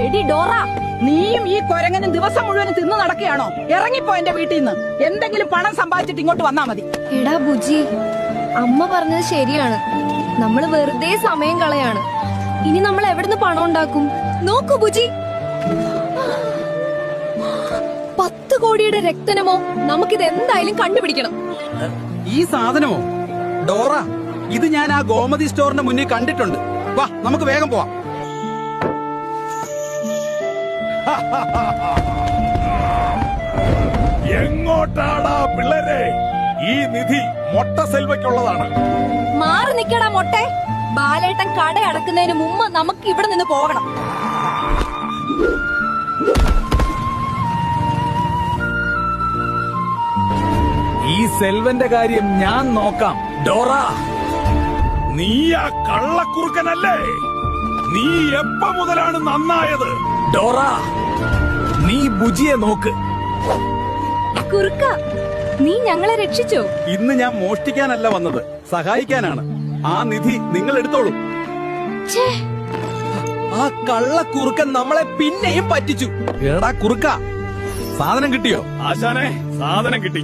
എടി ഡോറ, നീയും ഈ കൊരങ്ങനും ദിവസം മുഴുവനും തിന്നു നടക്കുകയാണോ? ഇറങ്ങിപ്പോ എന്റെ വീട്ടിൽ നിന്ന്. എന്തെങ്കിലും പണം സമ്പാദിച്ചിട്ട് ഇങ്ങോട്ട് വന്നാ മതി. എടാ ബുജി, അമ്മ പറഞ്ഞത് ശരിയാണ്. നമ്മള് വെറുതെ സമയം കളയാണ്. ഇനി നമ്മൾ എവിടുന്ന് പണം ഉണ്ടാക്കും? നോക്കൂ ബുജി, 10 കോടിയുടെ രക്തനമോ. നമുക്കിത് എന്തായാലും കണ്ടുപിടിക്കണം. ഈ സാധനമോ? ഡോറ, ഇത് ഞാൻ ആ ഗോമതി സ്റ്റോറിന്റെ മുന്നിൽ കണ്ടിട്ടുണ്ട്. വാ, നമുക്ക് വേഗം പോവാം. എങ്ങോട്ടാടാ പിള്ളേരെ? ഈ നിധി മൊട്ട സെൽവയ്ക്കുള്ളതാണ്. മാറി നിക്കടാ മൊട്ടെ. ബാലേട്ടൻ കട അടക്കുന്നതിന് മുമ്പ് നമുക്ക് ഇവിടെ നിന്ന് പോകണം. ഈ സെൽവന്റെ കാര്യം ഞാൻ നോക്കാം. ഡോറ, നീ ആ കള്ളക്കുറുക്കനല്ലേ? നീ എപ്പ മുതലാണ് നന്നായത്? ഡോറ, നീ ബുജിയെ നോക്ക്. കുറുക്ക, നീ ഞങ്ങളെ രക്ഷിച്ചോ? ഇന്ന് ഞാൻ മോഷ്ടിക്കാനല്ല വന്നത്, സഹായിക്കാനാണ്. ആ നിധി നിങ്ങൾ എടുത്തോളൂ. ആ കള്ളക്കുറുക്കൻ നമ്മളെ പിന്നെയും പറ്റിച്ചു. എടാ കുറുക്ക, സാധനം കിട്ടിയോ? ആശാനെ, സാധനം കിട്ടി.